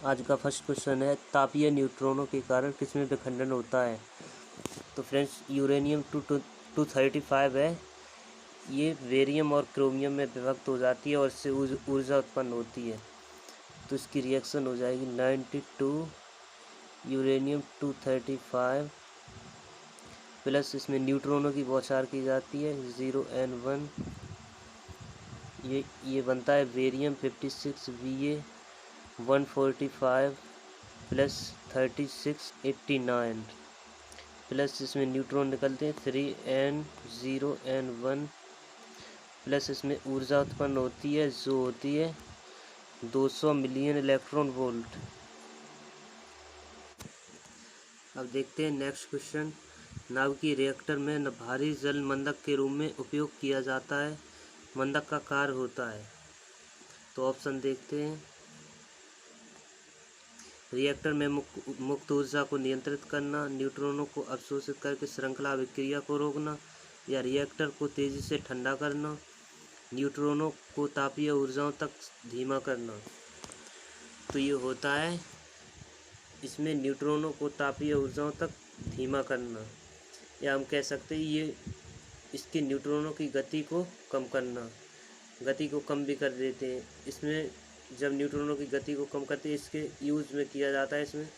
आज का first question है, तापीय न्यूट्रॉनों के कारण किसमें विखंडन होता है। तो फ्रेंड्स, यूरेनियम 235 है, ये बेरियम और क्रोमियम में विभक्त हो जाती है और इससे ऊर्जा उत्पन्न होती है। तो इसकी रिएक्शन हो जाएगी 92 यूरेनियम 235 प्लस इसमें न्यूट्रॉनों की बौछार की जाती है 0N1। ये बनता है बेरियम 56 Va 145 प्लस 3689 प्लस इसमें न्यूट्रॉन निकलते हैं 3N0N1 प्लस इसमें ऊर्जा उत्पन्न होती है जो होती है 200 मिलियन इलेक्ट्रॉन वोल्ट। अब देखते हैं नेक्स्ट क्वेश्चन, नाभिकीय रिएक्टर में भारी जल मंदक के रूप में उपयोग किया जाता है, मंदक का कार्य होता है। तो ऑप्शन देखते हैं, रिएक्टर में मुक्त ऊर्जा को नियंत्रित करना, न्यूट्रॉनों को अवशोषित करके श्रृंखला अभिक्रिया को रोकना, या रिएक्टर को तेजी से ठंडा करना, न्यूट्रॉनों को तापीय ऊर्जाओं तक धीमा करना। तो ये होता है इसमें न्यूट्रॉनों को तापीय ऊर्जाओं तक धीमा करना, या हम कह सकते हैं ये इसके न्यूट्रॉनों की गति को कम करना, गति को कम भी कर देते हैं। इसमें जब न्यूट्रॉनों की गति को कम करते हैं, इसके यूज़ में किया जाता है इसमें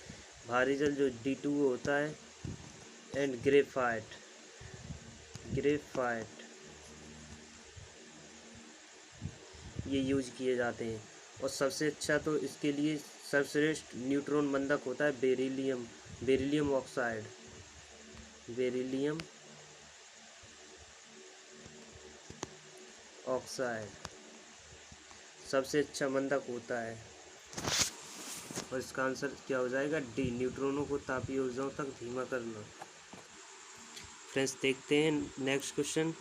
भारी जल जो D2O होता है एंड ग्रेफाइट ये यूज किए जाते हैं। और सबसे अच्छा तो इसके लिए सर्वश्रेष्ठ न्यूट्रॉन मंदक होता है बेरिलियम ऑक्साइड सबसे अच्छा मंदक होता है। और इसका आंसर क्या हो जाएगा, डी, न्यूट्रॉनों को तापीय ऊर्जाओं तक धीमा करना। फ्रेंड्स, देखते हैं नेक्स्ट क्वेश्चन,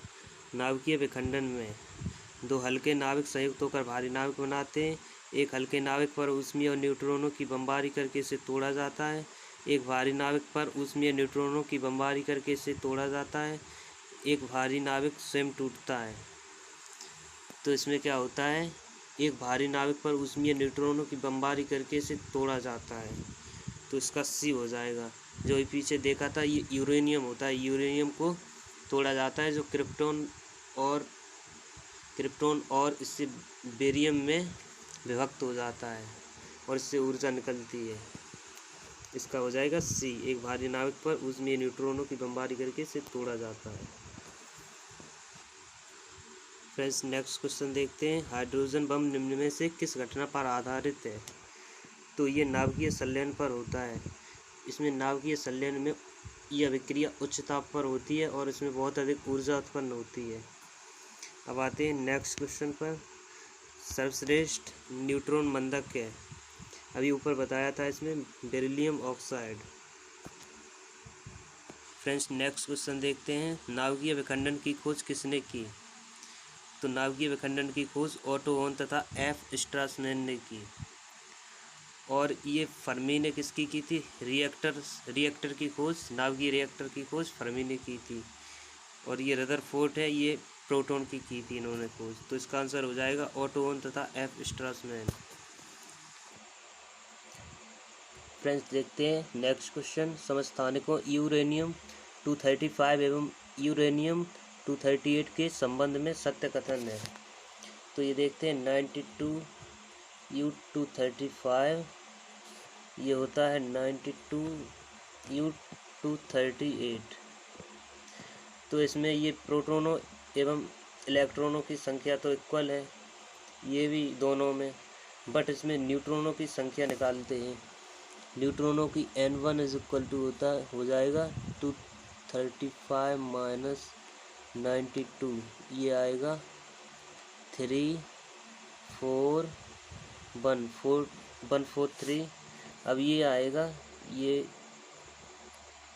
नाभिकीय विखंडन में दो हल्के नाविक संयुक्त होकर भारी नाविक बनाते हैं। एक हल्के नाविक पर ऊष्मीय और न्यूट्रॉनों की बमबारी करके इसे तोड़ा जाता है। एक भारी नाविक पर ऊष्मीय न्यूट्रॉनों की बमबारी करके इसे तोड़ा जाता है। एक भारी नाविक स्वयं टूटता है। तो इसमें क्या होता है, एक भारी नाविक पर ऊष्मीय न्यूट्रॉनों की बमबारी करके इसे तोड़ा जाता है। तो इसका सी हो जाएगा। जो ये पीछे देखा था, ये यूरेनियम होता है, यूरेनियम को तोड़ा जाता है जो क्रिप्टॉन और इससे बेरियम में विभक्त हो जाता है और इससे ऊर्जा निकलती है। इसका हो जाएगा सी, एक भारी नाविक पर ऊष्मीय न्यूट्रॉनों की बमबारी करके इसे तोड़ा जाता है। फ्रेंड्स, नेक्स्ट क्वेश्चन देखते हैं, हाइड्रोजन बम निम्न में से किस घटना पर आधारित है। तो ये नाभिकीय संलयन पर होता है। इसमें नाभिकीय संलयन में यह अभिक्रिया उच्च ताप पर होती है और इसमें बहुत अधिक ऊर्जा उत्पन्न होती है। अब आते हैं नेक्स्ट क्वेश्चन पर, सर्वश्रेष्ठ न्यूट्रॉन मंदक है, अभी ऊपर बताया था इसमें beryllium oxide. Friends, next question देखते हैं, नाभिकीय विखंडन की खोज किसने की। तो नाभिकीय विखंडन की खोज ऑटो वॉन तथा एफ स्ट्रासमैन ने की। और ये फर्मी ने किसकी की थी, रिएक्टर की खोज, नाभिकीय रिएक्टर की खोज फर्मी ने की थी। और ये रदरफोर्ड है, ये प्रोटॉन की थी इन्होंने खोज। तो इसका आंसर हो जाएगा ऑटो वॉन तथा एफ स्ट्रासमैन। फ्रेंड्स, देखते हैं नेक्स्ट क्वेश्चन, समस्थानिकों यूरेनियम 235 एवं यूरेनियम 238 के संबंध में सत्य कथन है। तो ये देखते हैं 92 U235, ये होता है 92 U238। तो इसमें ये प्रोटॉनों एवं इलेक्ट्रॉनों की संख्या तो इक्वल है, ये भी दोनों में, बट इसमें न्यूट्रॉनों की संख्या निकालते हैं। न्यूट्रॉनों की N1 इज इक्वल टू हो जाएगा 235 माइनस 92, ये आएगा 143। अब ये आएगा, ये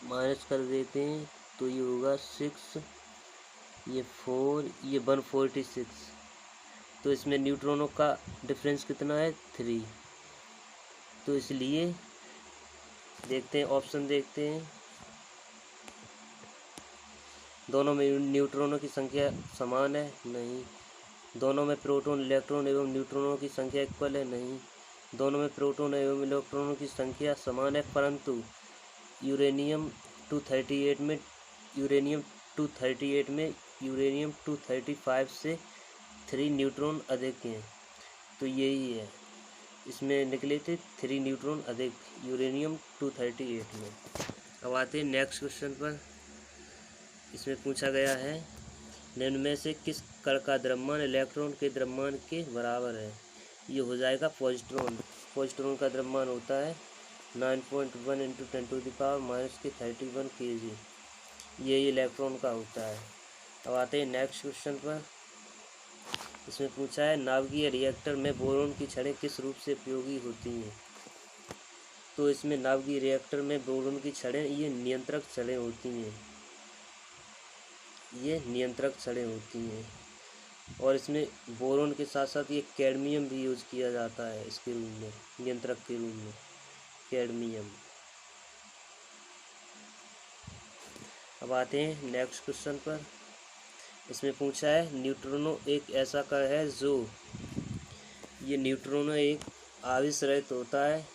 माइनस कर देते हैं तो ये होगा 6, ये 4, ये 146। तो इसमें न्यूट्रॉनों का डिफरेंस कितना है, 3। तो इसलिए देखते हैं, ऑप्शन देखते हैं, दोनों में न्यूट्रॉनों की संख्या समान है, नहीं। दोनों में प्रोटॉन, इलेक्ट्रॉन एवं न्यूट्रॉनों की संख्या इक्वल है, नहीं। दोनों में प्रोटॉन एवं इलेक्ट्रॉनों की संख्या समान है, परंतु यूरेनियम 238 में यूरेनियम 235 से 3 न्यूट्रॉन अधिक हैं। तो यही है, इसमें निकले थे 3 न्यूट्रॉन अधिक यूरेनियम 238 में। अब आते हैं नेक्स्ट क्वेश्चन पर। इसमें पूछा गया है निम्न में से किस कण का द्रव्यमान इलेक्ट्रॉन के द्रव्यमान के बराबर है। ये हो जाएगा पॉजिट्रॉन। पॉजिट्रॉन का द्रव्यमान होता है 9.1 × 10⁻³ kg। ये इलेक्ट्रॉन का होता है। अब आते हैं नेक्स्ट क्वेश्चन पर। इसमें पूछा है नाभिकीय रिएक्टर में बोरॉन की छड़ें किस रूप से उपयोगी होती हैं। तो इसमें नाभिकीय रिएक्टर में बोरॉन की छड़ें ये नियंत्रक छड़ें होती हैं, ये नियंत्रक छड़ें होती हैं। और इसमें बोरॉन के साथ साथ ये कैडमियम भी यूज किया जाता है इसके रूप में, नियंत्रक के रूप में कैडमियम। अब आते हैं नेक्स्ट क्वेश्चन पर। इसमें पूछा है न्यूट्रिनो एक ऐसा कण है जो ये न्यूट्रिनो एक आवेश रहित होता है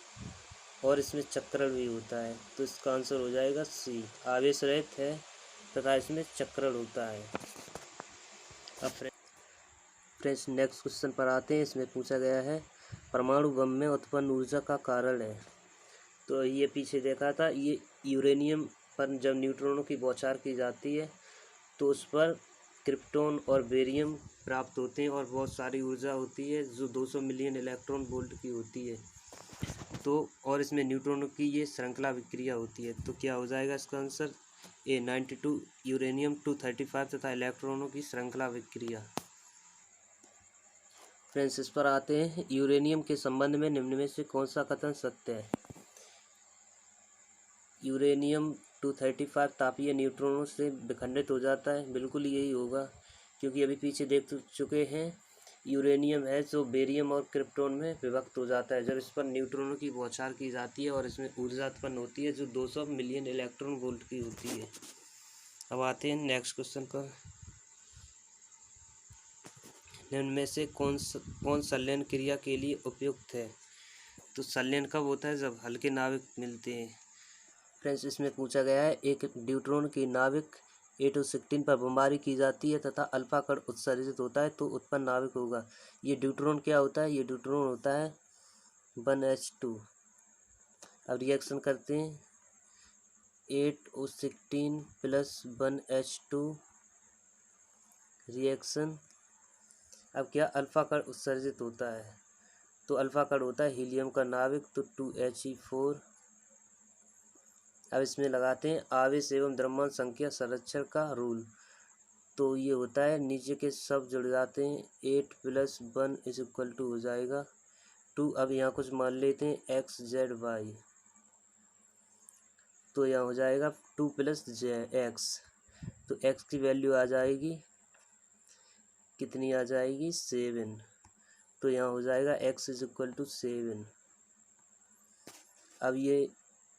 और इसमें चक्रण भी होता है। तो इसका आंसर हो जाएगा सी, आवेश रहित है तथा इसमें चक्रण होता है। अब फ्रेंड्स नेक्स्ट क्वेश्चन पर आते हैं। इसमें पूछा गया है परमाणु बम में उत्पन्न ऊर्जा का कारण है। तो ये पीछे देखा था, ये यूरेनियम पर जब न्यूट्रॉनों की बौछार की जाती है तो उस पर क्रिप्टॉन और बेरियम प्राप्त होते हैं और बहुत सारी ऊर्जा होती है जो 200 मिलियन इलेक्ट्रॉन वोल्ट की होती है। तो और इसमें न्यूट्रॉनों की ये श्रृंखला विक्रिया होती है। तो क्या हो जाएगा इसका आंसर ए 92 यूरेनियम 235 तथा इलेक्ट्रॉनों की श्रृंखला विक्रिया। फ्रेंड्स इस पर आते हैं यूरेनियम के संबंध में निम्न में से कौन सा कथन सत्य है। यूरेनियम 235 तापीय न्यूट्रॉनों से विखंडित हो जाता है। बिल्कुल यही होगा, क्योंकि अभी पीछे देख चुके हैं यूरेनियम है जो बेरियम और क्रिप्टॉन में विभक्त हो जाता है जब इस पर न्यूट्रॉनों की बौछार की जाती है और इसमें ऊर्जा उत्पन्न होती है जो 200 मिलियन इलेक्ट्रॉन वोल्ट की होती है। अब आते हैं नेक्स्ट क्वेश्चन पर। निम्न में से कौन संलयन क्रिया के लिए उपयुक्त है। तो संलयन कब होता है, जब हल्के नाभिक मिलते हैं। फ्रेंड्स इसमें पूछा गया है एक ड्यूट्रॉन की नाभिक 816 पर बमबारी की जाती है तथा अल्फा कण उत्सर्जित होता है तो उत्पन्न नाभिक होगा। ये ड्यूट्रॉन क्या होता है, ये ड्यूट्रॉन होता है 1H2। अब रिएक्शन करते हैं 8O16 + 1H2 रिएक्शन। अब क्या अल्फा कण उत्सर्जित होता है, तो अल्फा कण होता है हीलियम का नाभिक, तो 2He4। अब इसमें लगाते हैं आवेश एवं द्रव्यमान संख्या संरक्षण का रूल। तो ये होता है नीचे के सब जुड़ जाते हैं 8 + 1 = हो जाएगा 2। अब यहाँ कुछ मान लेते हैं x z y, तो यहाँ हो जाएगा 2 + x। तो x की वैल्यू आ जाएगी कितनी, आ जाएगी 7। तो यहाँ हो जाएगा x = 7। अब ये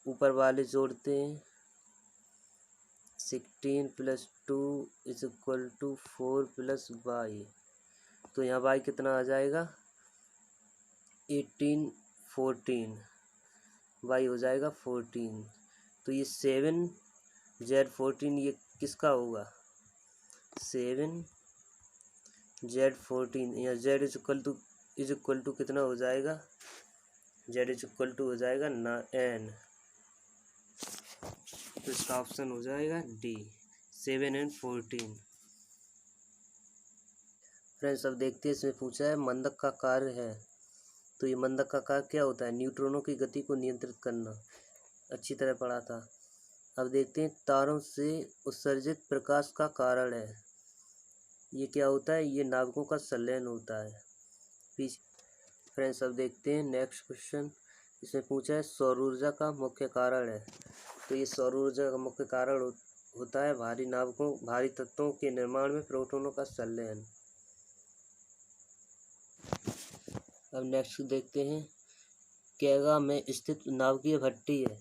ऊपर वाले जोड़ते हैं 16 + 2 = 4 + y। तो यहाँ y कितना आ जाएगा 18 14, y हो जाएगा 14। तो ये 7 Z14 ये किसका होगा 7 Z14। यहाँ z = कितना हो जाएगा, z = हो जाएगा n। तो इसका ऑप्शन हो जाएगा डी 7 और 14। फ्रेंड्स अब देखते हैं इसमें पूछा है मंदक का कार्य है। तो ये मंदक का कार्य क्या होता है, न्यूट्रॉनों की गति को नियंत्रित करना, अच्छी तरह पढ़ा था। अब देखते हैं तारों से उत्सर्जित प्रकाश का कारण है। ये क्या होता है, ये नाभिकों का संलयन होता है। फ्रेंड्स अब देखते हैं नेक्स्ट क्वेश्चन। इसमें पूछा है सौर ऊर्जा का मुख्य कारण है। तो ये सौर ऊर्जा का मुख्य कारण होता है भारी तत्वों के निर्माण में प्रोटॉनों का संलयन। अब नेक्स्ट देखते हैं कैगा में स्थित नाभिकीय भट्टी है।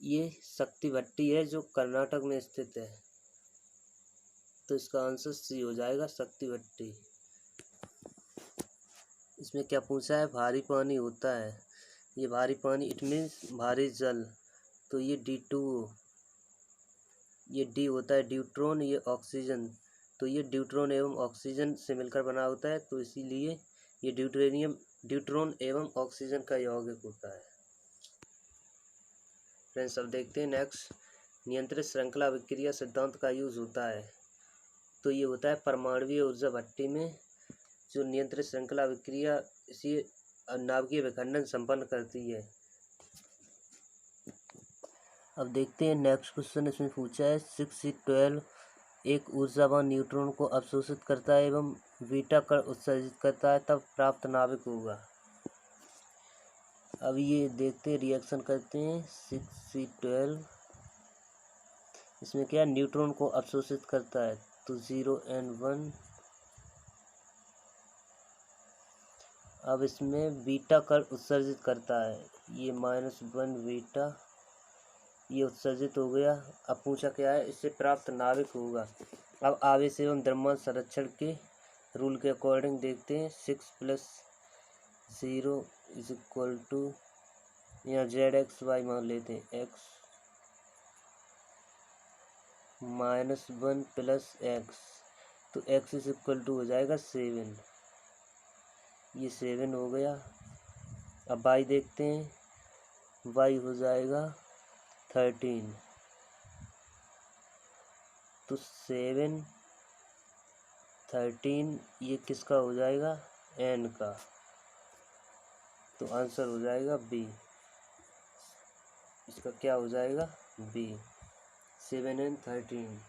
ये शक्ति भट्टी है जो कर्नाटक में स्थित है। तो इसका आंसर सी हो जाएगा शक्ति भट्टी। इसमें क्या पूछा है, भारी पानी होता है, ये भारी पानी इट मीन्स भारी जल, तो ये D2O। ये डी होता है ड्यूट्रॉन, ये ऑक्सीजन, तो ये ड्यूट्रॉन एवं ऑक्सीजन से मिलकर बना होता है, तो इसीलिए ये ड्यूट्रॉन एवं ऑक्सीजन का यौगिक होता है। फ्रेंड्स अब देखते हैं नेक्स्ट, नियंत्रित श्रृंखला अभिक्रिया सिद्धांत का यूज होता है, तो ये होता है परमाणुीय ऊर्जा भट्टी में जो नियंत्रित श्रृंखला अभिक्रिया इसी नाभिकीय विखंडन संपन्न करती है। अब देखते हैं नेक्स्ट क्वेश्चन, इसमें पूछा है 6C12 एक ऊर्जावान न्यूट्रॉन को अवशोषित करता है एवं बीटा कण उत्सर्जित करता है, तब प्राप्त नाभिक होगा। अब ये देखते हैं, रिएक्शन करते हैं 6C12, इसमें क्या न्यूट्रॉन को अवशोषित करता है, तो 0N1। अब इसमें बीटा कण उत्सर्जित करता है, ये -1 बीटा, ये उत्सर्जित हो गया। अब पूछा क्या है, इससे प्राप्त नाभिक होगा। अब आवेश एवं द्रव्यमान संरक्षण के रूल के अकॉर्डिंग देखते हैं, 6 + 0 = यहाँ ZXY मान लेते हैं, x -1 + x, तो x = हो जाएगा 7, ये 7 हो गया। अब y देखते हैं, y हो जाएगा 13, तो 7 13 ये किसका हो जाएगा, n का, तो आंसर हो जाएगा B, इसका क्या हो जाएगा B, 7 and 13।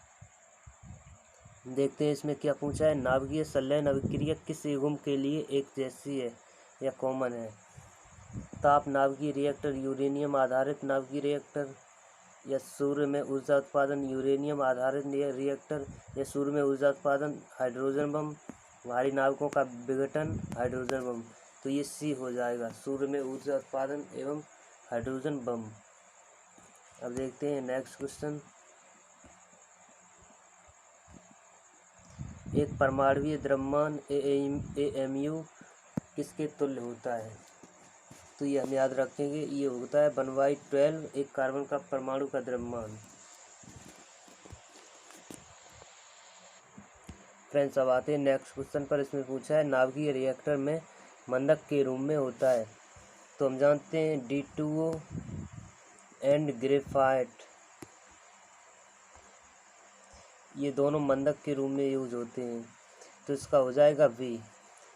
देखते हैं इसमें क्या पूछा है, नाभिकीय संलयन अभिक्रिया किस युग्म के लिए एक जैसी है या कॉमन है, ताप नाभिकीय रिएक्टर, यूरेनियम आधारित नाभिकीय रिएक्टर, या सूर्य में ऊर्जा उत्पादन यूरेनियम आधारित रिएक्टर, या सूर्य में ऊर्जा उत्पादन हाइड्रोजन बम, भारी नाविकों का विघटन हाइड्रोजन बम, तो ये C हो जाएगा, सूर्य में ऊर्जा उत्पादन एवं हाइड्रोजन बम। अब देखते हैं नेक्स्ट क्वेश्चन, एक परमाणुीय द्रव्यमान AMU किसके तुल्य होता है, तो ये हम याद रखेंगे, ये होता है 1/12 एक कार्बन का परमाणु का द्रव्यमान। फ्रेंड्स अब आते हैं नेक्स्ट क्वेश्चन पर, इसमें पूछा है नाभिकीय रिएक्टर में मंदक के रूप में होता है, तो हम जानते हैं D2O एंड ग्रेफाइट, ये दोनों मंदक के रूप में यूज होते हैं, तो इसका हो जाएगा B।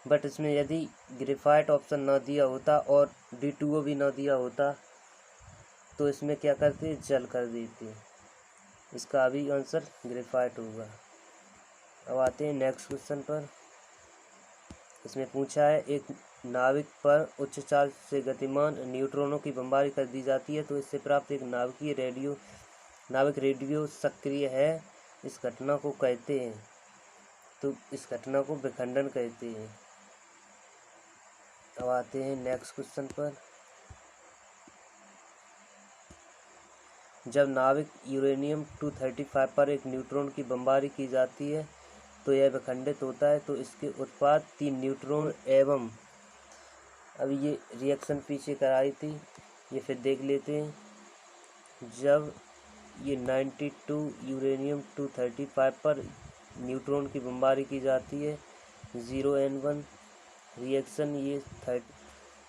बट इसमें यदि ग्रेफाइट ऑप्शन ना दिया होता और D2O भी ना दिया होता तो इसमें क्या करते, जल कर देते, इसका अभी आंसर ग्रेफाइट होगा। अब आते हैं नेक्स्ट क्वेश्चन पर, इसमें पूछा है एक नाविक पर उच्च चार्ज से गतिमान न्यूट्रॉनों की बमबारी कर दी जाती है, तो इससे प्राप्त एक नाविक रेडियो सक्रिय है, इस घटना को कहते हैं, तो इस घटना को विखंडन कहते हैं। अब आते हैं नेक्स्ट क्वेश्चन पर, जब नाविक यूरेनियम-235 पर एक न्यूट्रॉन की बमबारी की जाती है तो यह विखंडित होता है, तो इसके उत्पाद 3 न्यूट्रॉन एवं, अब ये रिएक्शन पीछे कराई थी, ये फिर देख लेते हैं। जब ये 92 यूरेनियम-235 पर न्यूट्रॉन की बमबारी की जाती है, 0N1 रिएक्शन, ये 30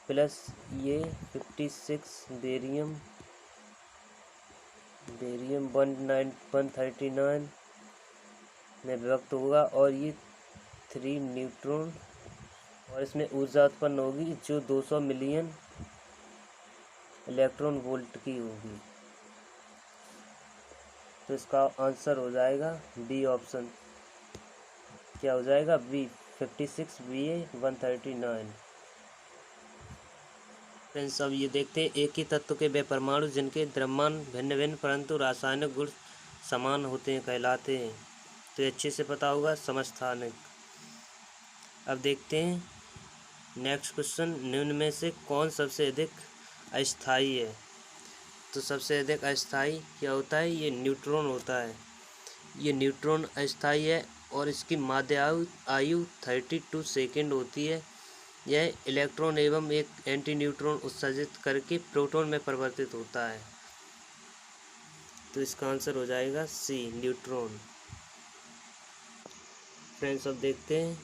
प्लस ये 56 बेरियम 139 में विभक्त होगा, और ये 3 न्यूट्रॉन, और इसमें ऊर्जा उत्पन्न होगी जो 200 मिलियन इलेक्ट्रॉन वोल्ट की होगी, तो इसका आंसर हो जाएगा बी ऑप्शन, क्या हो जाएगा बी, 56 BA 139। फ्रेंड्स अब ये देखते हैं, एक ही तत्व के वे परमाणु जिनके द्रव्यमान भिन्न भिन्न परंतु रासायनिक गुण समान होते हैं कहलाते हैं, तो ये अच्छे से पता होगा समस्थानिक। अब देखते हैं नेक्स्ट क्वेश्चन, निम्न में से कौन सबसे अधिक अस्थायी है, तो सबसे अधिक अस्थायी क्या होता है, ये न्यूट्रॉन होता है, ये न्यूट्रॉन अस्थायी है और इसकी माध्य आयु 32 सेकंड होती है, यह इलेक्ट्रॉन एवं एक एंटी न्यूट्रॉन उत्सर्जित करके प्रोटॉन में परिवर्तित होता है। तो इसका आंसर हो जाएगा सी, न्यूट्रॉन। फ्रेंड्स अब देखते हैं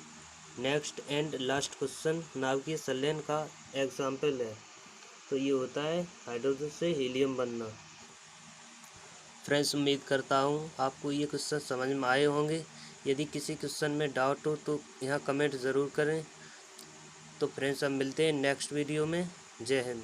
नेक्स्ट एंड लास्ट क्वेश्चन नाभिकीय संलयन का एग्जाम्पल है। तो ये होता है हाइड्रोजन से हीलियम बनना। फ्रेंड्स उम्मीद करता हूँ आपको ये क्वेश्चन समझ में आए होंगे। यदि किसी क्वेश्चन में डाउट हो तो यहाँ कमेंट ज़रूर करें। तो फ्रेंड्स अब मिलते हैं नेक्स्ट वीडियो में। जय हिंद।